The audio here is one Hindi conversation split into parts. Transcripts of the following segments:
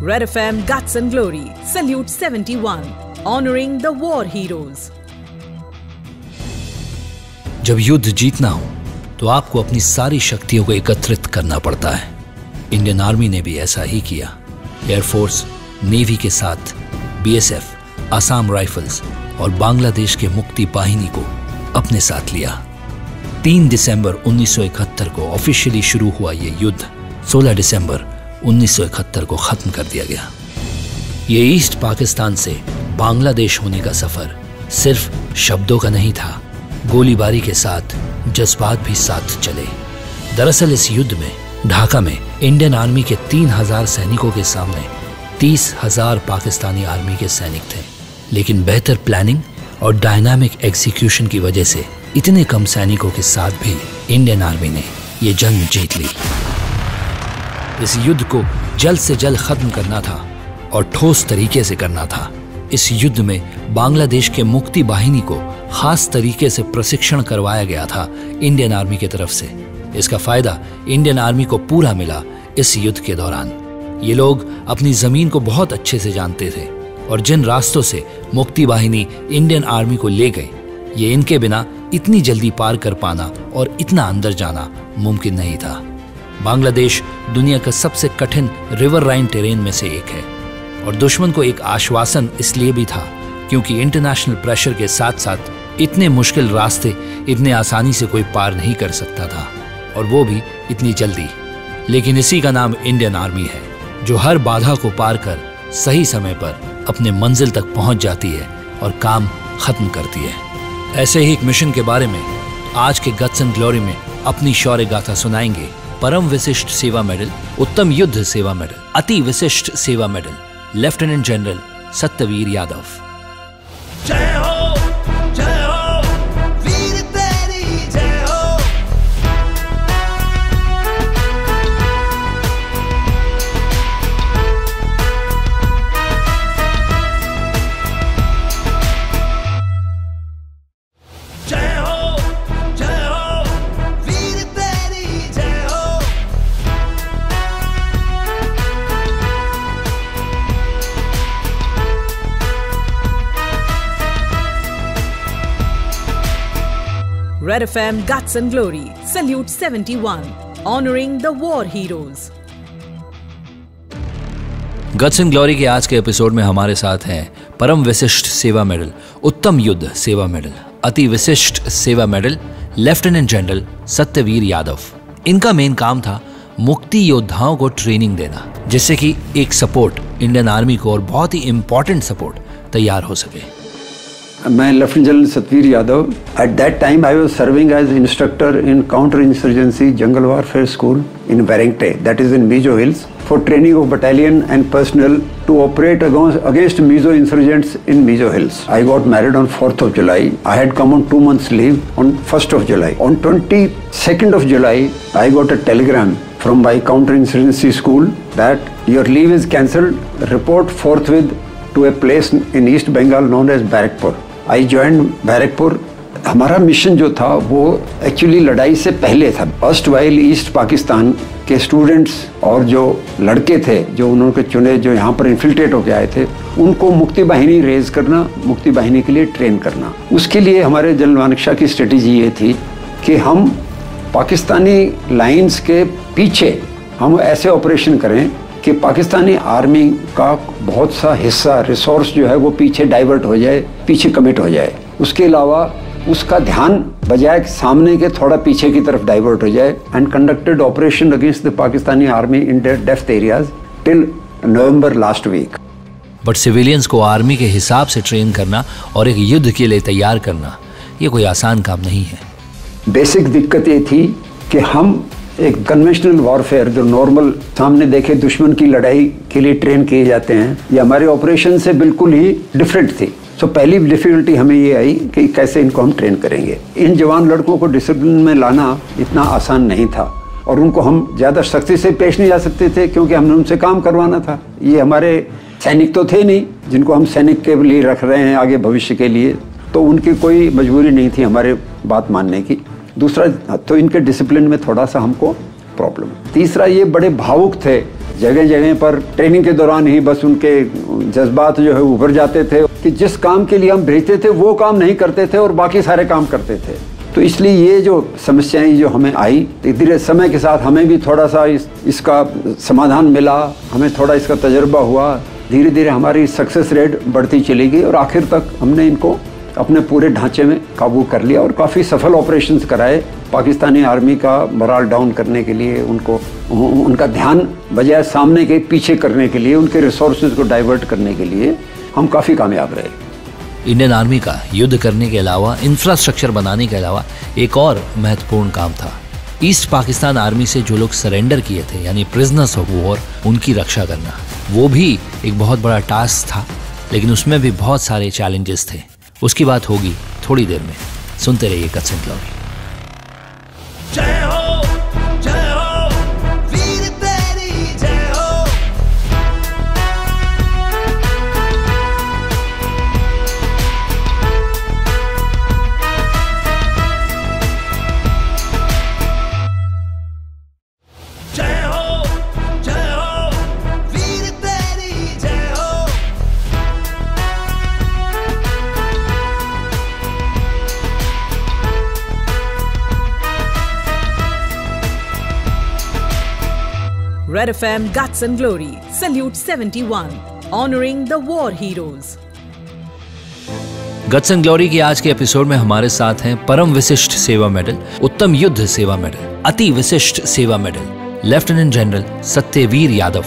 Red FM Guts and Glory, Salute 71, honoring the war heroes. जब युद्ध जीतना हो तो आपको अपनी सारी शक्तियों को एकत्रित करना पड़ता है। इंडियन आर्मी ने भी ऐसा ही किया। एयरफोर्स, नेवी के साथ BSF, असम राइफल्स और बांग्लादेश के मुक्ति बाहिनी को अपने साथ लिया। 3 दिसंबर 1971 को ऑफिशियली शुरू हुआ ये युद्ध 16 दिसंबर 1971 को खत्म कर दिया गया। ये ईस्ट पाकिस्तान से बांग्लादेश होने का सफर सिर्फ शब्दों का नहीं था, गोलीबारी के साथ जज्बात भी साथ चले। दरअसल इस युद्ध में ढाका में इंडियन आर्मी के 3000 सैनिकों के सामने 30,000 पाकिस्तानी आर्मी के सैनिक थे, लेकिन बेहतर प्लानिंग और डायनामिक एग्जीक्यूशन की वजह से इतने कम सैनिकों के साथ भी इंडियन आर्मी ने ये जंग जीत ली। इस युद्ध को जल्द से जल्द खत्म करना था और ठोस तरीके से करना था। इस युद्ध में बांग्लादेश के मुक्ति बाहिनी को खास तरीके से प्रशिक्षण करवाया गया था इंडियन आर्मी की तरफ से। इसका फायदा इंडियन आर्मी को पूरा मिला इस युद्ध के दौरान। ये लोग अपनी जमीन को बहुत अच्छे से जानते थे और जिन रास्तों से मुक्ति बाहिनी इंडियन आर्मी को ले गए, ये इनके बिना इतनी जल्दी पार कर पाना और इतना अंदर जाना मुमकिन नहीं था। बांग्लादेश दुनिया का सबसे कठिन रिवर राइन टेरेन में से एक है और दुश्मन को एक आश्वासन इसलिए भी था क्योंकि इंटरनेशनल प्रेशर के साथ साथ इतने मुश्किल रास्ते इतने आसानी से कोई पार नहीं कर सकता था, और वो भी इतनी जल्दी। लेकिन इसी का नाम इंडियन आर्मी है, जो हर बाधा को पार कर सही समय पर अपने मंजिल तक पहुंच जाती है और काम खत्म करती है। ऐसे ही एक मिशन के बारे में आज के गट्स एंड ग्लोरी में अपनी शौर्य गाथा सुनाएंगे परम विशिष्ट सेवा मेडल, उत्तम युद्ध सेवा medal, Ati Vishisht Seva medal lieutenant general Satyavir Yadav. जय हो, जय हो, वीर तेरी जय हो। जय हो, जय हो, वीर तेरी जय हो। Red FM Guts and Glory, Salute 71, honoring the war heroes. Guts and glory के आज के एपिसोड में हमारे साथ हैं परम विशिष्ट सेवा मेडल, उत्तम युद्ध सेवा medal, Ati Vishisht Seva medal lieutenant general Satyavir Yadav. इनका मेन काम था मुक्ति योद्धाओं को ट्रेनिंग देना, जिससे कि एक सपोर्ट इंडियन आर्मी को और बहुत ही इंपॉर्टेंट सपोर्ट तैयार हो सके। मैं lieutenant general Satyavir Yadav. At that time I was serving as instructor in counter insurgency jungle warfare school in Vairengte, that is in Mizo Hills, for training of battalion and personnel to operate against Mizo insurgents in Mizo Hills. I got married on 4th of July. I had come on 2 months leave on 1st of July. On 22nd of July, I got a telegram from my counterinsurgency school that your leave is cancelled. Report forthwith to a place in East Bengal known as Barakpur. I joined Barakpur. हमारा मिशन जो था वो एक्चुअली लड़ाई से पहले था। फर्स्ट वाइल ईस्ट पाकिस्तान के स्टूडेंट्स और जो लड़के थे जो उन्होंने चुने, जो यहाँ पर इन्फिल्ट्रेट होकर आए थे, उनको मुक्ति बाहिनी रेज करना, मुक्ति बाहिनी के लिए ट्रेन करना। उसके लिए हमारे जनरल मानेकशॉ की स्ट्रेटेजी ये थी कि हम पाकिस्तानी लाइन्स के पीछे हम ऐसे ऑपरेशन करें कि पाकिस्तानी आर्मी का बहुत सा हिस्सा, रिसोर्स जो है वो पीछे डाइवर्ट हो जाए, पीछे कमिट हो जाए। उसके अलावा उसका ध्यान बजाय सामने के थोड़ा पीछे की तरफ डाइवर्ट हो जाए। And conducted operation against the Pakistani army in depth areas till November last week. But civilians को आर्मी के हिसाब से ट्रेन करना और एक युद्ध के लिए तैयार करना, ये कोई आसान काम नहीं है। बेसिक दिक्कत ये थी कि हम एक कन्वेंशनल वॉरफेयर, जो नॉर्मल सामने देखे दुश्मन की लड़ाई के लिए ट्रेन किए जाते हैं, ये हमारे ऑपरेशन से बिल्कुल ही डिफरेंट थी। सो पहली डिफिकल्टी हमें ये आई कि कैसे इनको हम ट्रेन करेंगे। इन जवान लड़कों को डिसिप्लिन में लाना इतना आसान नहीं था और उनको हम ज़्यादा सख्ती से पेश नहीं जा सकते थे क्योंकि हमने उनसे काम करवाना था। ये हमारे सैनिक तो थे नहीं जिनको हम सैनिक के लिए रख रहे हैं आगे भविष्य के लिए, तो उनकी कोई मजबूरी नहीं थी हमारे बात मानने की। दूसरा तो इनके डिसिप्लिन में थोड़ा सा हमको प्रॉब्लम। तीसरा ये बड़े भावुक थे जगह जगह पर ट्रेनिंग के दौरान ही बस उनके जज्बात जो है उभर जाते थे कि जिस काम के लिए हम भेजते थे वो काम नहीं करते थे और बाकी सारे काम करते थे। तो इसलिए ये जो समस्याएं जो हमें आई, धीरे समय के साथ हमें भी थोड़ा सा इसका समाधान मिला, हमें थोड़ा इसका तजर्बा हुआ, धीरे धीरे हमारी सक्सेस रेट बढ़ती चली गई और आखिर तक हमने इनको अपने पूरे ढांचे में काबू कर लिया और काफ़ी सफल ऑपरेशंस कराए। पाकिस्तानी आर्मी का मोराल डाउन करने के लिए, उनका ध्यान बजाय सामने के पीछे करने के लिए, उनके रिसोर्सेज को डाइवर्ट करने के लिए हम काफ़ी कामयाब रहे। इंडियन आर्मी का युद्ध करने के अलावा, इंफ्रास्ट्रक्चर बनाने के अलावा एक और महत्वपूर्ण काम था। ईस्ट पाकिस्तान आर्मी से जो लोग सरेंडर किए थे, यानी प्रिजनर्स ऑफ वॉर, उनकी रक्षा करना, वो भी एक बहुत बड़ा टास्क था। लेकिन उसमें भी बहुत सारे चैलेंजेस थे। उसकी बात होगी थोड़ी देर में। सुनते रहिए गट्स एंड ग्लोरी। जय हो वीर तेरी जय हो। जय हो वीर तेरी जय हो। Red FM Guts and Glory Salute 71 honoring the war heroes. Guts and glory की आज के एपिसोड में हमारे साथ हैं परम विशिष्ट सेवा मेडल, उत्तम युद्ध सेवा medal, Ati Vishisht Seva medal lieutenant general Satyavir Yadav.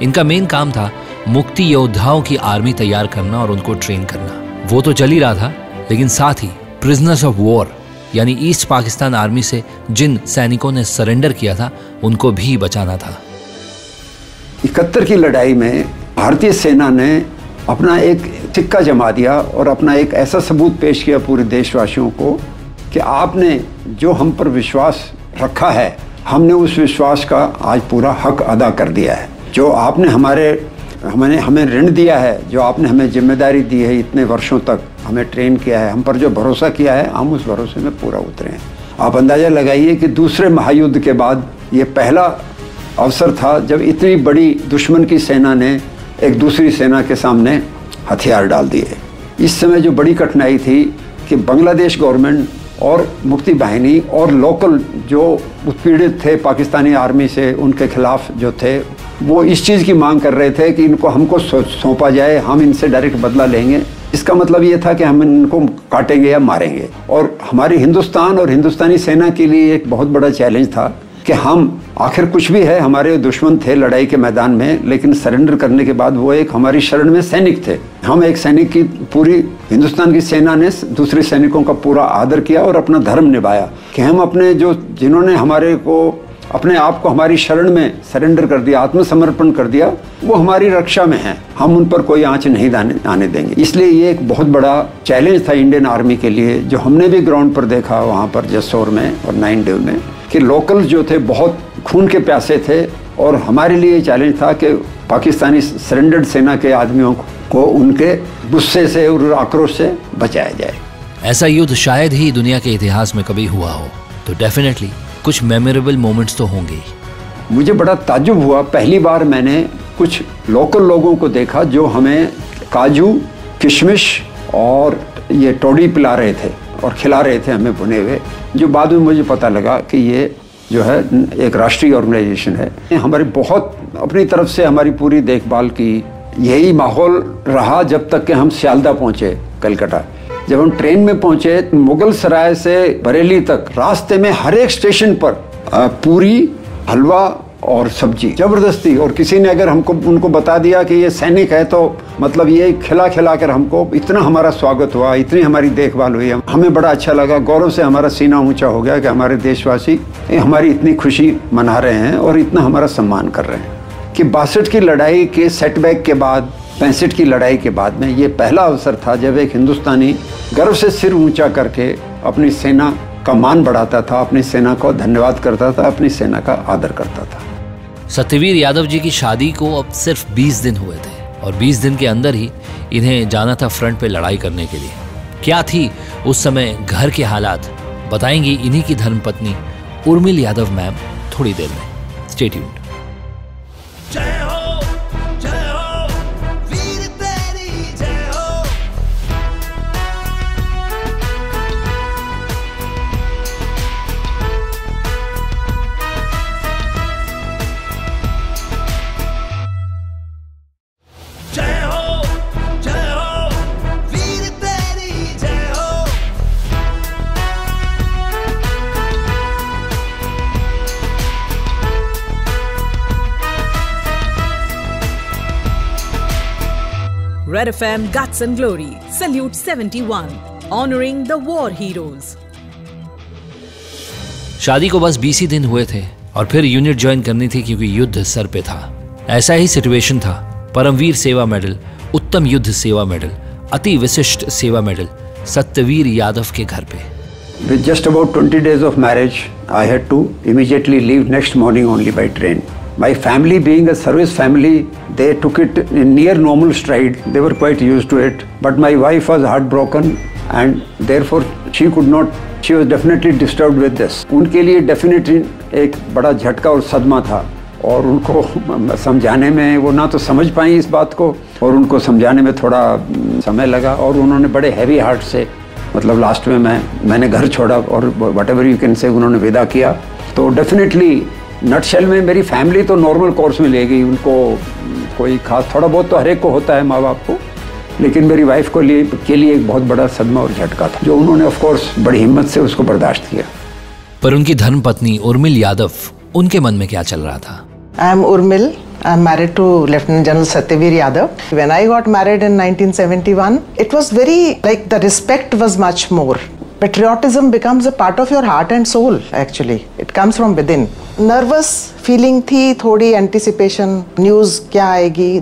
इनका मेन काम था मुक्ति योद्धाओं की आर्मी तैयार करना और उनको ट्रेन करना। वो तो चल ही रहा था, लेकिन साथ ही प्रिजनर्स ऑफ वॉर यानी ईस्ट पाकिस्तान आर्मी से जिन सैनिकों ने सरेंडर किया था, उनको भी बचाना था। 71 की लड़ाई में भारतीय सेना ने अपना एक सिक्का जमा दिया और अपना एक ऐसा सबूत पेश किया पूरे देशवासियों को कि आपने जो हम पर विश्वास रखा है, हमने उस विश्वास का आज पूरा हक अदा कर दिया है। जो आपने हमें ऋण दिया है, जो आपने हमें जिम्मेदारी दी है, इतने वर्षों तक हमें ट्रेन किया है, हम पर जो भरोसा किया है, हम उस भरोसे में पूरा उतरे हैं। आप अंदाज़ा लगाइए कि दूसरे महायुद्ध के बाद ये पहला अवसर था जब इतनी बड़ी दुश्मन की सेना ने एक दूसरी सेना के सामने हथियार डाल दिए। इस समय जो बड़ी कठिनाई थी कि बांग्लादेश गवर्नमेंट और मुक्ति बाहिनी और लोकल जो उत्पीड़ित थे पाकिस्तानी आर्मी से, उनके खिलाफ जो थे, वो इस चीज़ की मांग कर रहे थे कि इनको हमको सौंपा जाए, हम इनसे डायरेक्ट बदला लेंगे। इसका मतलब ये था कि हम इनको काटेंगे या मारेंगे। और हमारी हिंदुस्तान और हिंदुस्तानी सेना के लिए एक बहुत बड़ा चैलेंज था कि हम आखिर कुछ भी है, हमारे दुश्मन थे लड़ाई के मैदान में, लेकिन सरेंडर करने के बाद वो एक हमारी शरण में सैनिक थे। हम एक सैनिक की, पूरी हिंदुस्तान की सेना ने दूसरे सैनिकों का पूरा आदर किया और अपना धर्म निभाया कि हम अपने जिन्होंने हमारे को अपने आप को हमारी शरण में सरेंडर कर दिया, आत्मसमर्पण कर दिया, वो हमारी रक्षा में हैं, हम उन पर कोई आंच नहीं आने देंगे। इसलिए ये एक बहुत बड़ा चैलेंज था इंडियन आर्मी के लिए, जो हमने भी ग्राउंड पर देखा वहाँ पर जसोर में और 9 डिव में, कि लोकल जो थे बहुत खून के प्यासे थे। और हमारे लिए चैलेंज था कि पाकिस्तानी सरेंडर्ड सेना के आदमियों को उनके गुस्से से और आक्रोश से बचाया जाए। ऐसा युद्ध शायद ही दुनिया के इतिहास में कभी हुआ हो, तो डेफिनेटली कुछ मेमोरेबल मोमेंट्स तो होंगे ही। मुझे बड़ा ताज्जुब हुआ, पहली बार मैंने कुछ लोकल लोगों को देखा जो हमें काजू, किशमिश और ये टोडी पिला रहे थे और खिला रहे थे हमें भुने हुए, जो बाद में मुझे पता लगा कि ये जो है एक राष्ट्रीय ऑर्गेनाइजेशन है। हमारी बहुत अपनी तरफ से हमारी पूरी देखभाल की। यही माहौल रहा जब तक कि हम सियालदा पहुंचे, कलकत्ता। जब हम ट्रेन में पहुंचे, मुगल सराय से बरेली तक रास्ते में हर एक स्टेशन पर पूरी, हलवा और सब्जी जबरदस्ती। और किसी ने अगर उनको बता दिया कि ये सैनिक है, तो मतलब ये खिला खिला कर हमको इतना हमारा स्वागत हुआ, इतनी हमारी देखभाल हुई, हमें बड़ा अच्छा लगा। गौरव से हमारा सीना ऊंचा हो गया कि हमारे देशवासी हमारी इतनी खुशी मना रहे हैं और इतना हमारा सम्मान कर रहे हैं। कि 62 की लड़ाई के सेटबैक के बाद, 65 की लड़ाई के बाद में ये पहला अवसर था जब एक हिंदुस्तानी गर्व से सिर ऊंचा करके अपनी सेना का मान बढ़ाता था, अपनी सेना को धन्यवाद करता था, अपनी सेना का आदर करता था। सत्यवीर यादव जी की शादी को अब सिर्फ 20 दिन हुए थे और 20 दिन के अंदर ही इन्हें जाना था फ्रंट पे लड़ाई करने के लिए। क्या थी उस समय घर के हालात, बताएंगी इन्हीं की धर्मपत्नी उर्मिल यादव मैम थोड़ी देर में। Stay tuned. Red FM Guts and Glory, Salute 71, honoring the war heroes. शादी को बस 20 ही दिन हुए थे और फिर यूनिट ज्वाइन करनी थी क्योंकि युद्ध सर पे था। ऐसा ही सिचुएशन था। परमवीर सेवा मेडल, उत्तम युद्ध सेवा मेडल, अति विशिष्ट सेवा मेडल सत्यवीर यादव के घर पे। With just about 20 days of marriage, I had to immediately leave next morning only by train. My family being a service family, they took it in near normal stride. They were quite used to it. But my wife was heartbroken and therefore she was definitely disturbed with this. उनके लिए definitely एक बड़ा झटका और सदमा था और उनको समझाने में, वो ना तो समझ पाई इस बात को और उनको समझाने में थोड़ा समय लगा और उन्होंने बड़े हैवी हार्ट से, मतलब लास्ट में मैंने घर छोड़ा और व्हाटएवर यू कैन से उन्होंने विदा किया। तो डेफिनेटली नटशेल में मेरी फैमिली तो नॉर्मल कोर्स में ले गई, उनको कोई खास, थोड़ा बहुत तो हर एक को होता है माँ बाप को, लेकिन मेरी वाइफ के लिए एक बहुत बड़ा सदमा और झटका था जो उन्होंने ऑफ कोर्स बड़ी हिम्मत से उसको बर्दाश्त किया। पर उनकी धर्मपत्नी उर्मिल यादव, उनके मन में क्या चल रहा था? I am Urmil. I am married to Lieutenant General Satyaveer Yadav. When I got married in 1971, it was very, like, the respect was much more. Patriotism becomes a part of your heart and soul, actually. It comes from within. Nervous feeling थी, थोड़ी anticipation, news क्या आएगी.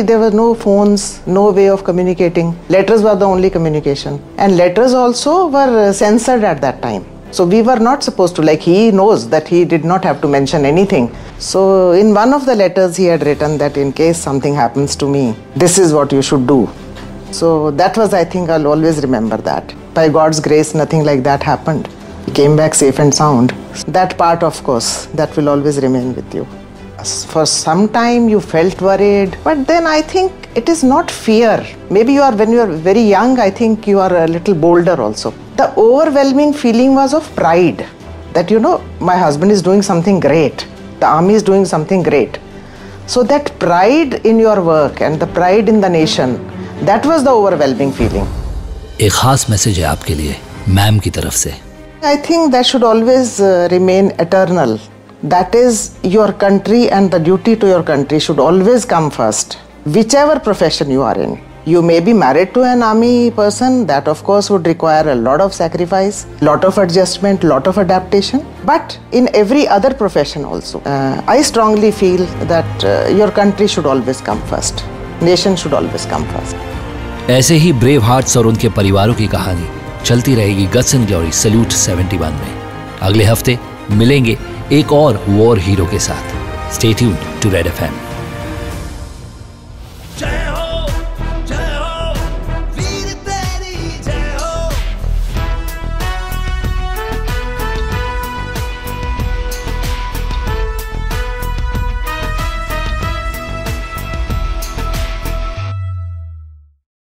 There were no phones, no way of communicating. Letters were the only communication. And letters also were censored at that time. So we were not supposed to, like, he knows that he did not have to mention anything. So in one of the letters he had written that in case something happens to me, this is what you should do. So that was, I think I'll always remember that. By God's grace, nothing like that happened. He came back safe and sound. That part, of course, that will always remain with you. For some time you felt worried, but then I think it is not fear. Maybe when you are very young, I think you are a little bolder also. The overwhelming feeling was of pride that, my husband is doing something great. The army is doing something great. So that pride in your work and the pride in the nation, that was the overwhelming feeling. एक खास मैसेज है आपके लिए मैम की तरफ से। I think that should always remain eternal. That is, your country and the duty to your country should always come first. Whichever profession you are in. You may be married to an army person, that of course would require a lot of sacrifice, lot of adjustment, lot of adaptation. But in every other profession also, I strongly feel that your country should always come first. Nation should always come first. ऐसे ही ब्रेव हार्ट्स और उनके परिवारों की कहानी चलती रहेगी गट्स एंड ग्लोरी सल्यूट 71 में। अगले हफ्ते मिलेंगे एक और वॉर हीरो के साथ। Stay tuned to Red FM.